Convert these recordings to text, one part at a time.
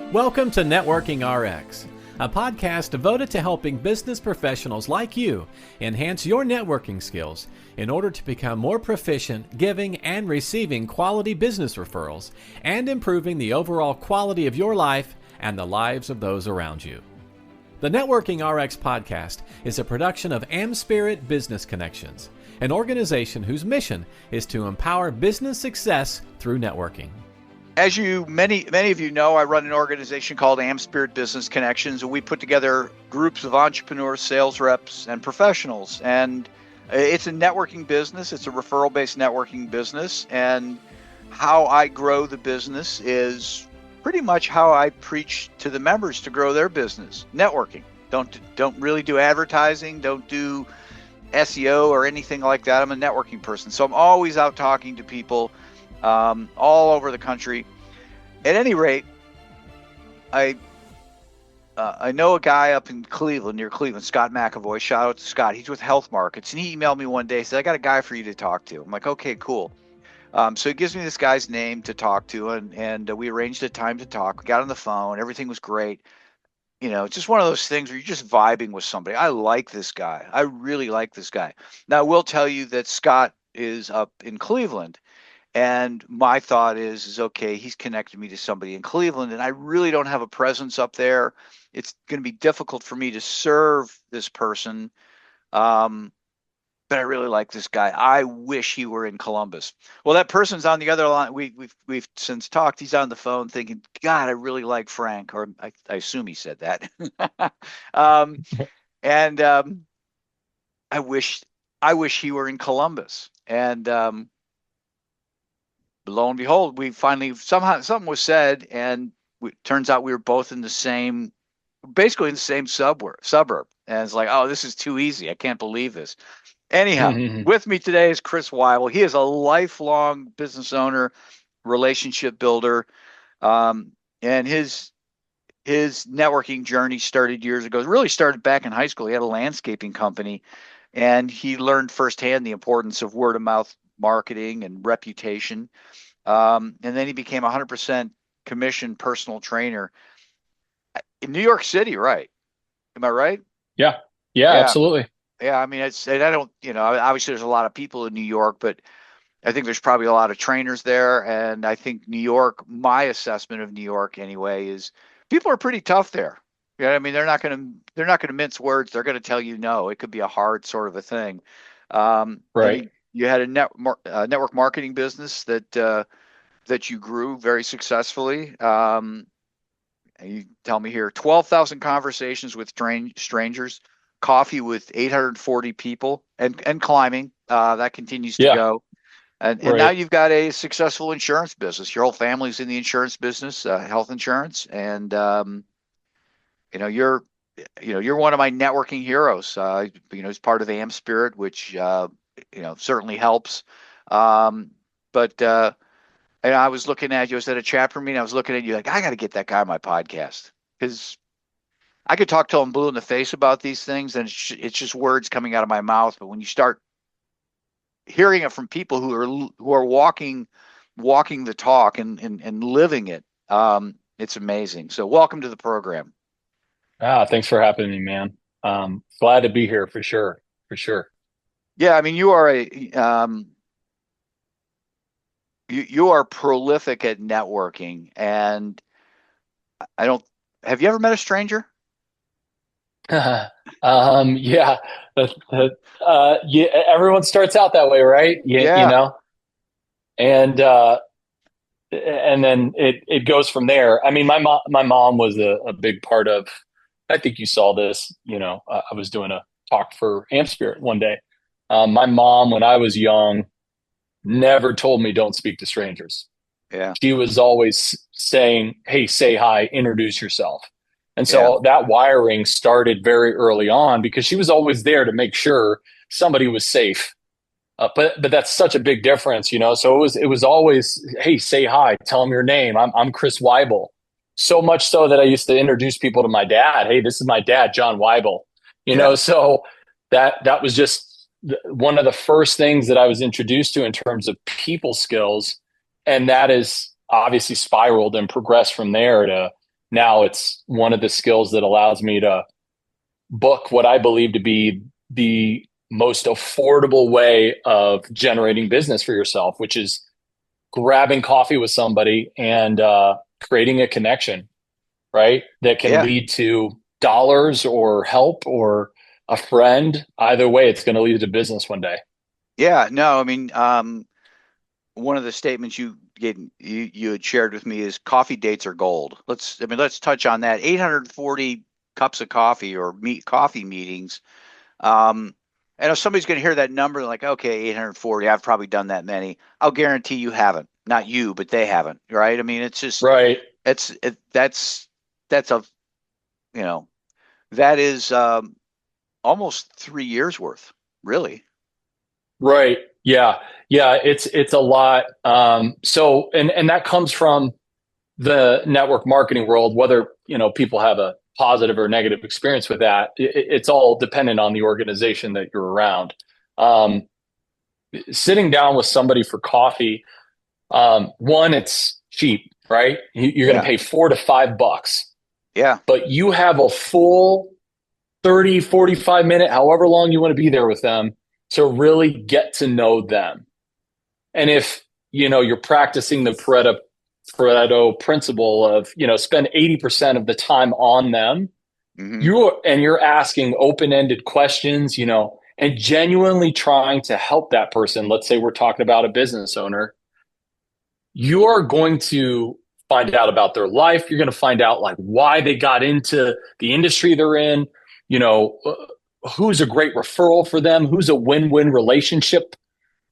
Welcome to Networking RX, a podcast devoted to helping business professionals like you enhance your networking skills in order to become more proficient giving and receiving quality business referrals and improving the overall quality of your life and the lives of those around you. The Networking RX podcast is a production of AmSpirit Business Connections, an organization whose mission is to empower business success through networking. As many of you know, I run an organization called AmSpirit Business Connections, and we put together groups of entrepreneurs, sales reps, and professionals. And it's a networking business. It's a referral-based networking business. And how I grow the business is pretty much how I preach to the members to grow their business. Networking. Don't really do advertising. Don't do SEO or anything like that. I'm a networking person. So I'm always out talking to people all over the country. At any rate, I know a guy up in Cleveland, near Cleveland, Scott McAvoy. Shout out to Scott. He's with Health Markets, and he emailed me one day, said, I got a guy for you to talk to. I'm like, okay, cool. So he gives me this guy's name to talk to, and we arranged a time to talk. We got on the phone. Everything was great. You know, it's just one of those things where you're just vibing with somebody. I like this guy. I really like this guy. Now, I will tell you that Scott is up in Cleveland. And my thought is okay, he's connected me to somebody in Cleveland, and I really don't have a presence up there. It's going to be difficult for me to serve this person. But I really like this guy. I wish he were in Columbus. Well, that person's on the other line. We've since talked. He's on the phone thinking, God, I really like Frank, or I assume he said that. I wish he were in Columbus. And lo and behold, we finally somehow something was said, and it turns out we were both in the same, basically in the same suburb. And it's like, oh, this is too easy. I can't believe this. Anyhow, with me today is Chris Weibel. He is a lifelong business owner, relationship builder, and his networking journey started years ago. It really started back in high school. He had a landscaping company, and he learned firsthand the importance of word of mouth marketing and reputation. And then he became 100% commission personal trainer in New York City, right? Am I right? Yeah, absolutely. Yeah, I mean, I don't, obviously there's a lot of people in New York, but I think there's probably a lot of trainers there. And I think New York, my assessment of New York anyway, is people are pretty tough there. Yeah, I mean, they're not going to mince words. They're going to tell you no. It could be a hard sort of a thing. Right. You had a network marketing business that you grew very successfully. You tell me here, 12,000 conversations with strangers, coffee with 840 people, and climbing. That continues to go. And now you've got a successful insurance business. Your whole family's in the insurance business, health insurance, and you're one of my networking heroes. As part of AmSpirit, which certainly helps. And I was looking at you. I was at a chapter meeting. I was looking at you like, I got to get that guy on my podcast, because I could talk till I'm blue in the face about these things, and it's just words coming out of my mouth. But when you start hearing it from people who are walking the talk and living it, it's amazing. So welcome to the program. Thanks for having me, man. Glad to be here for sure. Yeah, I mean, you are you are prolific at networking, and have you ever met a stranger? Yeah, everyone starts out that way, right? And then it goes from there. I mean, my mom was a big part of, I think you saw this, I was doing a talk for AmSpirit one day. My mom, when I was young, never told me don't speak to strangers. Yeah. She was always saying, hey, say hi, introduce yourself. And so that wiring started very early on, because she was always there to make sure somebody was safe. But that's such a big difference, So it was always, hey, say hi, tell them your name. I'm Chris Weibel. So much so that I used to introduce people to my dad. Hey, this is my dad, John Weibel. So that was just one of the first things that I was introduced to in terms of people skills. And that is obviously spiraled and progressed from there to now it's one of the skills that allows me to book what I believe to be the most affordable way of generating business for yourself, which is grabbing coffee with somebody and creating a connection, right? That can lead to dollars or help or a friend. Either way, it's going to lead to business one day. Yeah, no, I mean, one of the statements you had shared with me is coffee dates are gold. Let's touch on that. 840 cups of coffee or coffee meetings. And if somebody's going to hear that number, like, okay, 840, I've probably done that many. I'll guarantee you haven't. Not you, but they haven't, right? I mean, it's just right. That's a, that is almost 3 years worth, really. Right. Yeah. Yeah. It's a lot. So, and that comes from the network marketing world, whether, people have a positive or negative experience with that. It's all dependent on the organization that you're around. Sitting down with somebody for coffee, one, it's cheap, right? You're going to pay $4 to $5. Yeah. But you have a full 30, 45 minute, however long you want to be there with them to really get to know them. And if, you're practicing the Pareto principle of, spend 80% of the time on them, you're asking open-ended questions, and genuinely trying to help that person. Let's say we're talking about a business owner. You're going to find out about their life. You're going to find out like why they got into the industry they're in, who's a great referral for them, who's a win-win relationship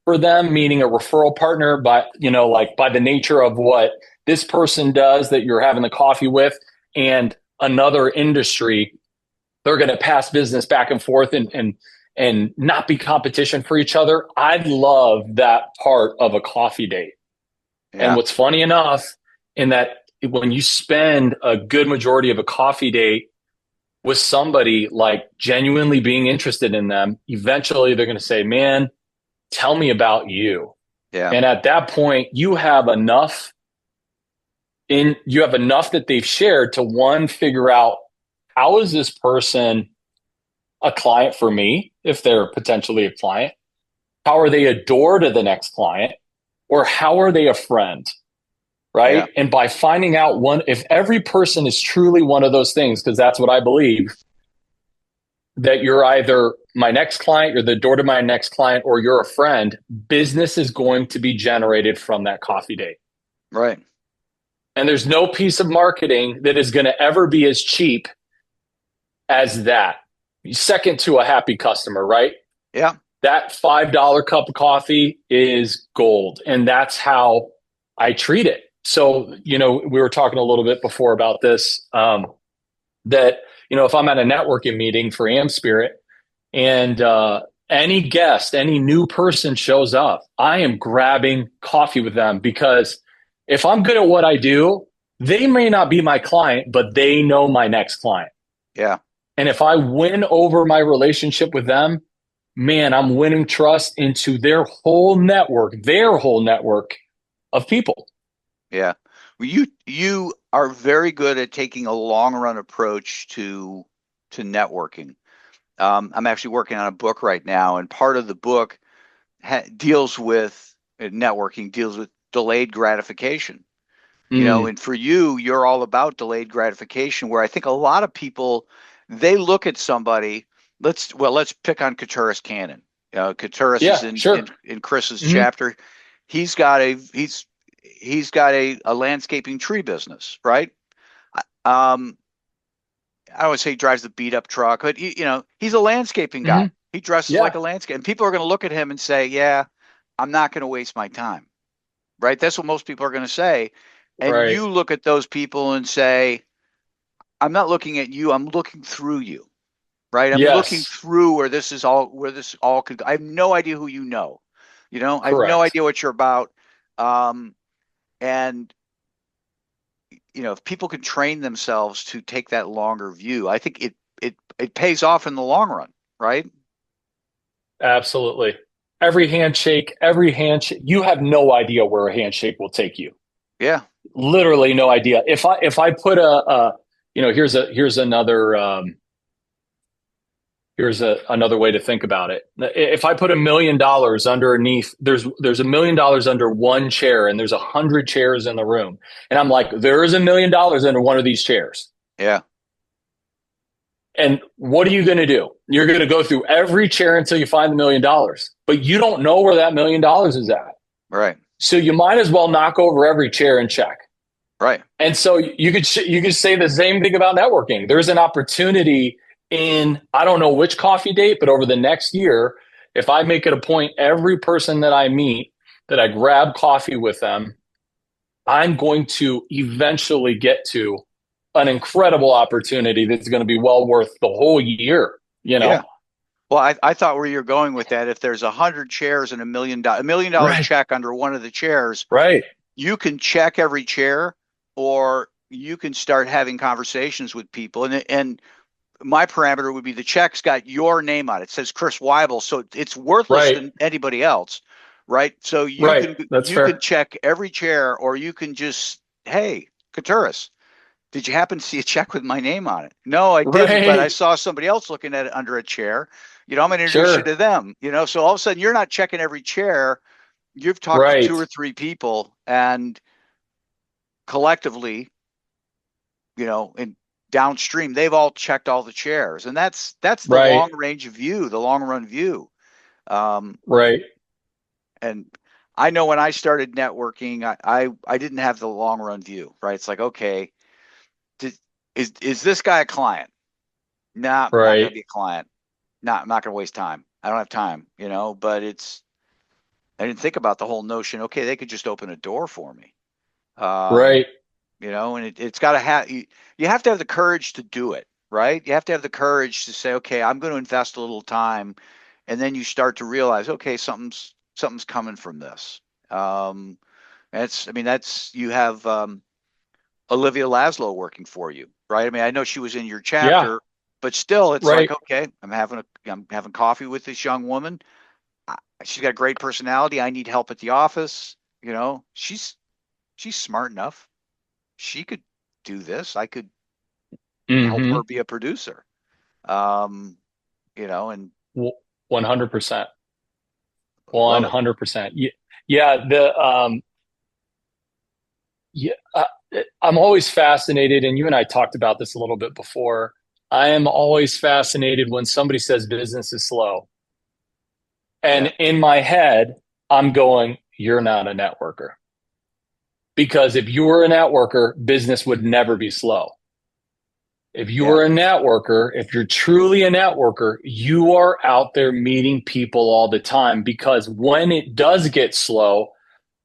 for them, meaning a referral partner by the nature of what this person does that you're having the coffee with and another industry. They're going to pass business back and forth and not be competition for each other. I love that part of a coffee date. Yeah. And what's funny enough in that when you spend a good majority of a coffee date with somebody like genuinely being interested in them, eventually they're going to say, man, tell me about you. Yeah. And at that point, you have enough that they've shared to one, figure out how is this person a client for me if they're potentially a client? How are they a door to the next client? Or how are they a friend? Right. Yeah. And by finding out if every person is truly one of those things, because that's what I believe, that you're either my next client, you're the door to my next client, or you're a friend, business is going to be generated from that coffee date. Right. And there's no piece of marketing that is going to ever be as cheap as that. Second to a happy customer, right? Yeah. That $5 cup of coffee is gold. And that's how I treat it. So, we were talking a little bit before about this, that, if I'm at a networking meeting for AmSpirit and any guest, any new person shows up, I am grabbing coffee with them because if I'm good at what I do, they may not be my client, but they know my next client. Yeah. And if I win over my relationship with them, man, I'm winning trust into their whole network of people. Yeah. Well, you are very good at taking a long run approach to networking. I'm actually working on a book right now, and part of the book deals with delayed gratification. And for you're all about delayed gratification, where I think a lot of people, they look at somebody. Let's pick on Caturas Cannon. Caturas is in Chris's chapter. He's got a landscaping tree business, right? I don't want to say he drives the beat up truck, but he's a landscaping guy. He dresses like a landscape, and people are going to look at him and say, "Yeah, I'm not going to waste my time." Right? That's what most people are going to say. And you look at those people and say, "I'm not looking at you. I'm looking through you." Right? I'm looking through where this all could go. I have no idea who you know. I have no idea what you're about. And if people can train themselves to take that longer view, I think it pays off in the long run, right? Absolutely. Every handshake, you have no idea where a handshake will take you. Yeah. literally no idea. If I put here's another another way to think about it. If I put $1 million underneath, there's $1 million under one chair, and there's 100 chairs in the room, and I'm like, there is $1 million under one of these chairs. Yeah. And what are you going to do? You're going to go through every chair until you find the $1 million, but you don't know where that $1 million is at. Right. So you might as well knock over every chair and check. Right. And so you could say the same thing about networking. There's an opportunity in, I don't know which coffee date, but over the next year, if I make it a point, every person that I meet, that I grab coffee with them, I'm going to eventually get to an incredible opportunity that's going to be well worth the whole year, Yeah. Well, I thought where you're going with that, if there's 100 chairs and $1 million Right. check under one of the chairs, Right. you can check every chair, or you can start having conversations with people. And my parameter would be the check's got your name on it. It says Chris Weibel, so it's worthless to anybody else, right? So you can check every chair, or you can just, hey, Katuris, did you happen to see a check with my name on it? No, I didn't, but I saw somebody else looking at it under a chair. I'm going to introduce you to them. So all of a sudden you're not checking every chair. You've talked to 2 or 3 people, and collectively, and downstream, they've all checked all the chairs, and that's the long range view, the long run view. Right. And I know when I started networking, I didn't have the long run view, right? It's like, okay, is this guy a client? Nah, I'm not going to be a client. I'm not going to waste time. I don't have time, but I didn't think about the whole notion. Okay, they could just open a door for me. Right. And it's got to have, you have to have the courage to do it, right? You have to have the courage to say, okay, I'm going to invest a little time. And then you start to realize, okay, something's coming from this. You have Olivia Laszlo working for you, right? I mean, I know she was in your chapter, but still, it's like, okay, I'm having coffee with this young woman. She's got a great personality. I need help at the office. She's smart enough. She could do this. I could help her be a producer. And 100%. 100%. I'm always fascinated, and you and I talked about this a little bit before. I am always fascinated when somebody says business is slow. And in my head, I'm going, you're not a networker. Because if you were a networker, business would never be slow. If you were a networker, if you're truly a networker, you are out there meeting people all the time, because when it does get slow,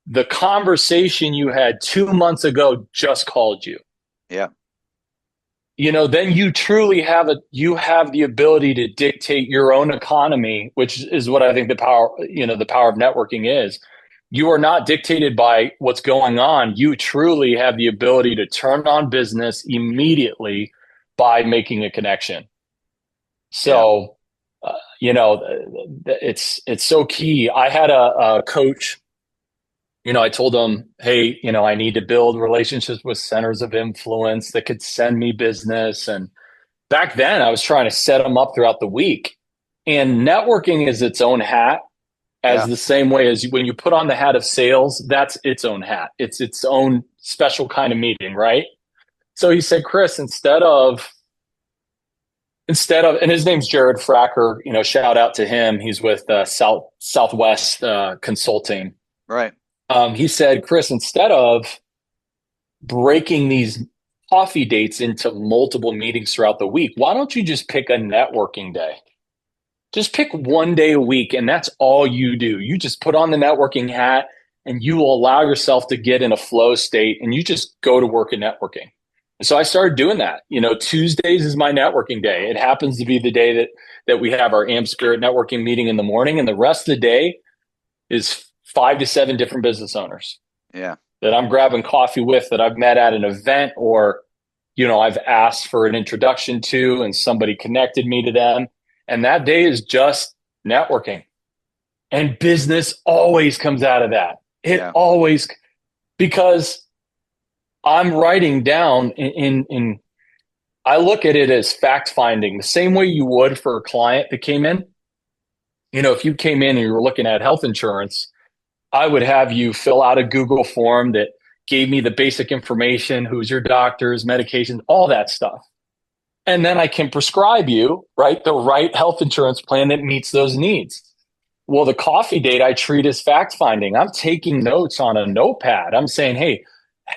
the conversation you had 2 months ago just called you. Yeah. Then you truly have the ability to dictate your own economy, which is what I think the power of networking is. You are not dictated by what's going on. You truly have the ability to turn on business immediately by making a connection. So, it's so key. I had a coach, I told him, hey, I need to build relationships with centers of influence that could send me business. And back then I was trying to set them up throughout the week. And networking is its own hat. As the same way as when you put on the hat of sales, that's its own hat. It's its own special kind of meeting, right? So he said, Chris, instead of, and his name's Jared Fracker, shout out to him. He's with Southwest Consulting. Right. He said, Chris, instead of breaking these coffee dates into multiple meetings throughout the week, why don't you just pick a networking day? Just pick one day a week, and that's all you do. You just put on the networking hat, and you will allow yourself to get in a flow state, and you just go to work at networking. And so I started doing that. Tuesdays is my networking day. It happens to be the day that we have our AmSpirit networking meeting in the morning, and the rest of the day is 5 to 7 different business owners. Yeah. That I'm grabbing coffee with, that I've met at an event, or, I've asked for an introduction to, and somebody connected me to them. And that day is just networking. And business always comes out of that. It always, because I'm writing down in I look at it as fact finding, the same way you would for a client that came in. If you came in and you were looking at health insurance, I would have you fill out a Google form that gave me the basic information, who's your doctors, medications, all that stuff. And then I can prescribe you, right, the right health insurance plan that meets those needs. Well, the coffee date I treat as fact finding. I'm taking notes on a notepad. I'm saying, hey,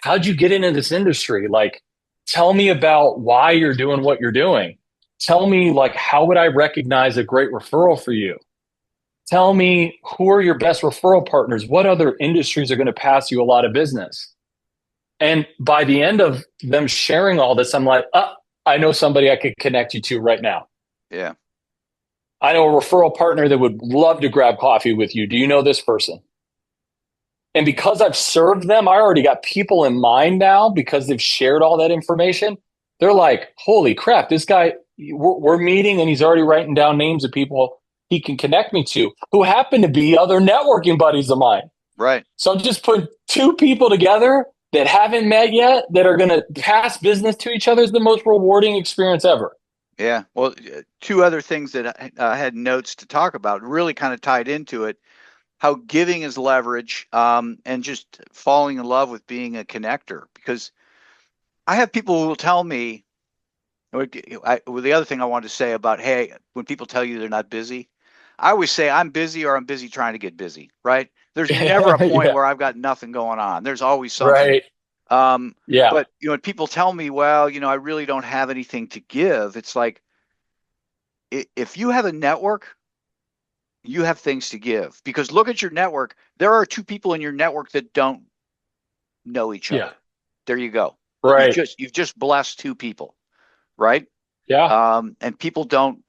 how'd you get into this industry? Like, tell me about why you're doing what you're doing. Tell me, like, how would I recognize a great referral for you? Tell me, who are your best referral partners? What other industries are going to pass you a lot of business? And by the end of them sharing all this, I'm like, I know somebody I could connect you to right now. Yeah. I know a referral partner that would love to grab coffee with you. Do you know this person? And because I've served them, I already got people in mind now because they've shared all that information. They're like, holy crap, this guy, we're meeting and he's already writing down names of people he can connect me to who happen to be other networking buddies of mine. Right. So I'm just putting two people together that haven't met yet that are going to pass business to each other is the most rewarding experience ever. Yeah. Well, two other things that I had notes to talk about really kind of tied into it. How giving is leverage, and just falling in love with being a connector. Because I have people who will tell me, the other thing I wanted to say about, hey, when people tell you they're not busy, I always say I'm busy or I'm busy trying to get busy, right? There's never a point where I've got nothing going on. There's always something. Right. But when people tell me, well, I really don't have anything to give, it's like, if you have a network, you have things to give. Because look at your network. There are two people in your network that don't know each other. There you go. Right. You've just blessed two people, right? Yeah. And people don't,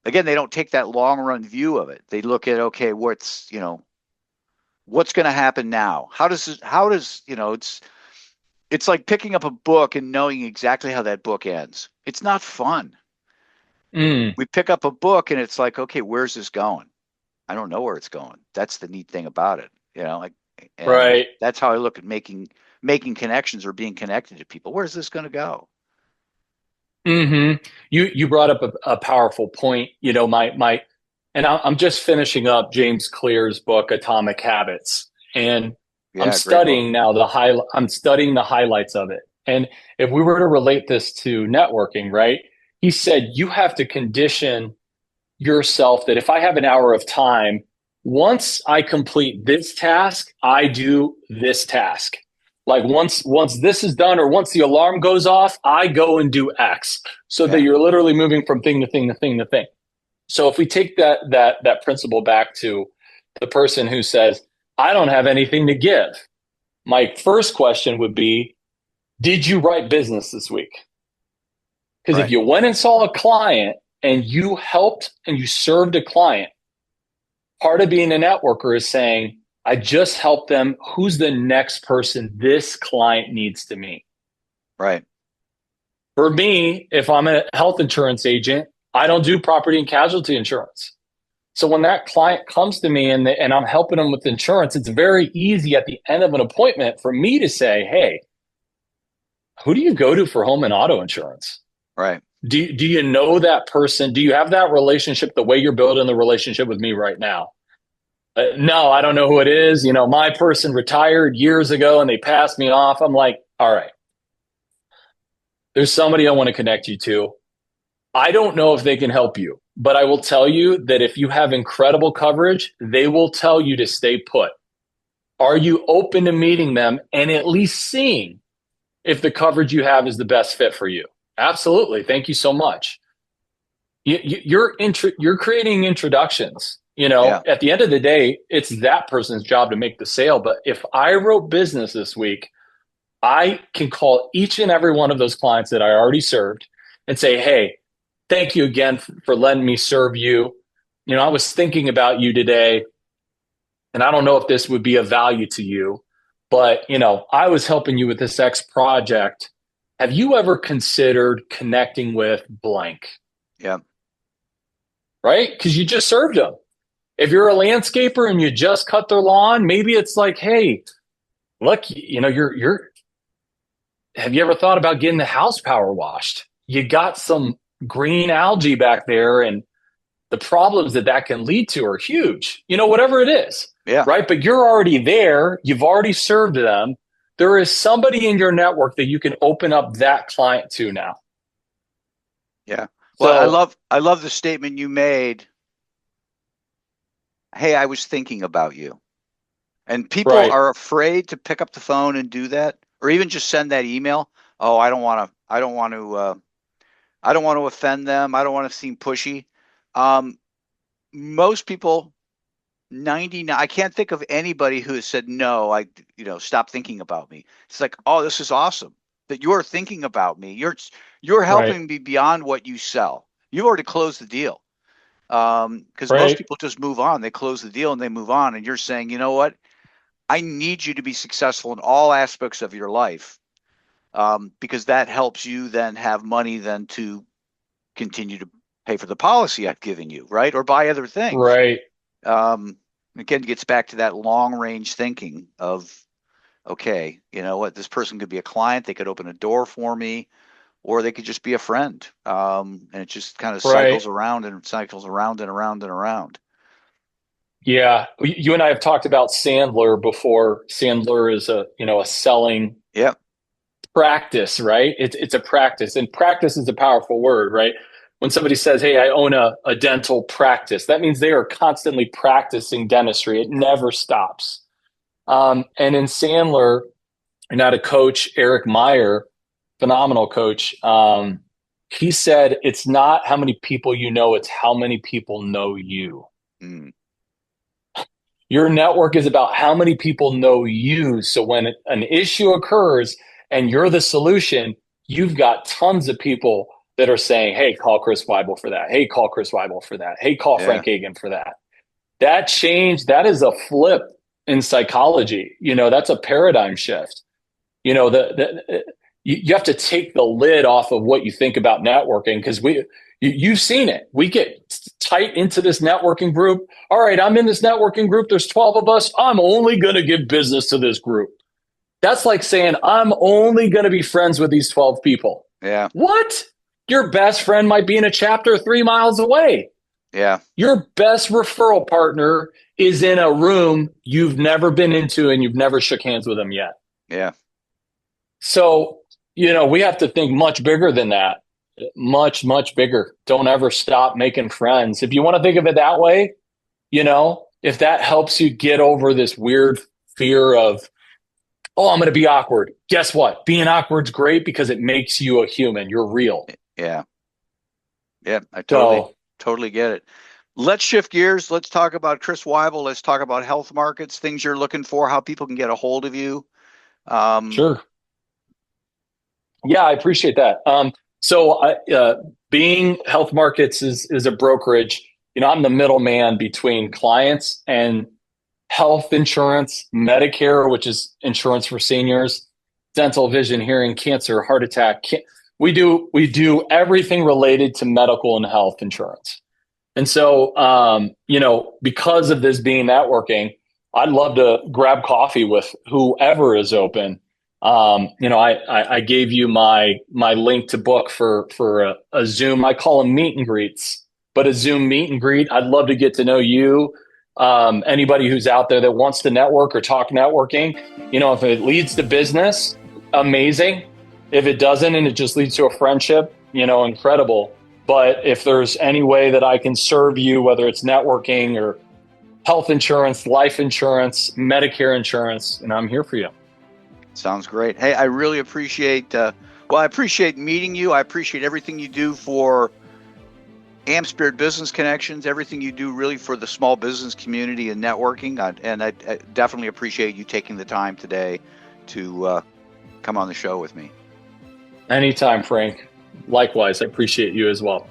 again, they don't take that long run view of it. They look at, okay, what's going to happen now? It's like picking up a book and knowing exactly how that book ends. It's not fun. We pick up a book and it's like, okay, where's this going? I don't know where it's going. That's the neat thing about it. Right. That's how I look at making connections or being connected to people. Where's this going to go? Mm-hmm. You brought up a powerful point. I'm just finishing up James Clear's book, Atomic Habits, and I'm studying now I'm studying the highlights of it. And if we were to relate this to networking, right? He said, you have to condition yourself that if I have an hour of time, once I complete this task, I do this task. Like once this is done, or once the alarm goes off, I go and do X, so that you're literally moving from thing to thing to thing to thing. So if we take that principle back to the person who says, I don't have anything to give, my first question would be, did you write business this week? Because if you went and saw a client and you helped and you served a client, part of being a networker is saying, I just helped them. Who's the next person this client needs to meet? Right. For me, if I'm a health insurance agent, I don't do property and casualty insurance. So when that client comes to me and I'm helping them with insurance, it's very easy at the end of an appointment for me to say, hey, who do you go to for home and auto insurance? Right. Do you know that person? Do you have that relationship the way you're building the relationship with me right now? No, I don't know who it is. My person retired years ago and they passed me off. I'm like, all right, there's somebody I want to connect you to. I don't know if they can help you, but I will tell you that if you have incredible coverage, they will tell you to stay put. Are you open to meeting them and at least seeing if the coverage you have is the best fit for you? Absolutely. Thank you so much. You're creating introductions. At the end of the day, it's that person's job to make the sale. But if I wrote business this week, I can call each and every one of those clients that I already served and say, hey, thank you again for letting me serve you. I was thinking about you today, and I don't know if this would be of value to you, but, I was helping you with this X project. Have you ever considered connecting with blank? Yeah. Right? Because you just served them. If you're a landscaper and you just cut their lawn, maybe it's like, hey, look, you're have you ever thought about getting the house power washed? You got some green algae back there, and the problems that can lead to are huge, whatever it is. Yeah. Right. But you're already there. You've already served them. There is somebody in your network that you can open up that client to now. Yeah. Well, I love the statement you made. Hey, I was thinking about you. And people are afraid to pick up the phone and do that, or even just send that email. Oh, I don't want to offend them. I don't want to seem pushy. Most people, 99, I can't think of anybody who has said, no, stop thinking about me. It's like, oh, this is awesome that you're thinking about me. You're helping me beyond what you sell. You've already closed the deal. Because most people just move on. They close the deal and they move on. And you're saying, you know what? I need you to be successful in all aspects of your life, because that helps you then have money then to continue to pay for the policy I've given you, right? Or buy other things. Right. Again, it gets back to that long range thinking of, okay, you know what? This person could be a client. They could open a door for me, or they could just be a friend. And it just kind of cycles around and cycles around and around and around. Yeah. You and I have talked about Sandler before. Sandler is a selling practice, right? It's a practice, and practice is a powerful word, right? When somebody says, hey, I own a dental practice, that means they are constantly practicing dentistry. It never stops. And in Sandler, and had a coach, Eric Meyer, phenomenal coach. He said, it's not how many people you know, it's how many people know you. Mm. Your network is about how many people know you. So when an issue occurs and you're the solution, you've got tons of people that are saying, hey, call Chris Weibel for that. Hey, call Chris Weibel for that. Hey, call Frank Agin for that. That change, that is a flip in psychology. That's a paradigm shift. You have to take the lid off of what you think about networking, because you've seen it. We get tight into this networking group. All right, I'm in this networking group. There's 12 of us. I'm only going to give business to this group. That's like saying, I'm only going to be friends with these 12 people. Yeah. What? Your best friend might be in a chapter 3 miles away. Yeah. Your best referral partner is in a room you've never been into and you've never shook hands with them yet. Yeah. So, we have to think much bigger than that. Much, much bigger. Don't ever stop making friends. If you want to think of it that way, if that helps you get over this weird fear of, oh, I'm going to be awkward. Guess what? Being awkward's great because it makes you a human. You're real. Yeah. Yeah, I totally get it. Let's shift gears. Let's talk about Chris Weibel. Let's talk about health markets, things you're looking for, how people can get a hold of you. Sure. Yeah, I appreciate that. So being health markets is a brokerage. I'm the middleman between clients and health insurance, Medicare, which is insurance for seniors, dental, vision, hearing, cancer, heart attack. We do everything related to medical and health insurance. And so, because of this being networking, I'd love to grab coffee with whoever is open. I gave you my link to book for a Zoom. I call them meet and greets, but a Zoom meet and greet. I'd love to get to know you. Anybody who's out there that wants to network or talk networking, if it leads to business, amazing. If it doesn't, and it just leads to a friendship, incredible. But if there's any way that I can serve you, whether it's networking or health insurance, life insurance, Medicare insurance, and I'm here for you. Sounds great. Hey, I really appreciate, I appreciate meeting you. I appreciate everything you do for AmSpirit Business Connections, everything you do really for the small business community and networking. And I definitely appreciate you taking the time today to come on the show with me. Anytime, Frank. Likewise, I appreciate you as well.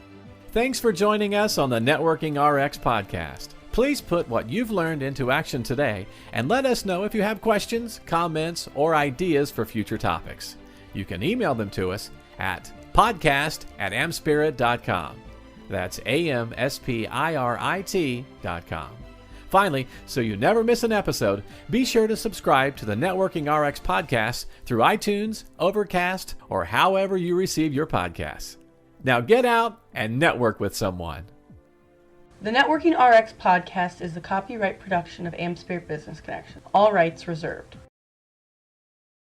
Thanks for joining us on the Networking RX podcast. Please put what you've learned into action today and let us know if you have questions, comments, or ideas for future topics. You can email them to us at podcast@amspirit.com. That's AmSpirit.com. Finally, so you never miss an episode, be sure to subscribe to the Networking RX podcast through iTunes, Overcast, or however you receive your podcasts. Now get out and network with someone. The Networking RX podcast is the copyright production of AmSpirit Business Connection. All rights reserved.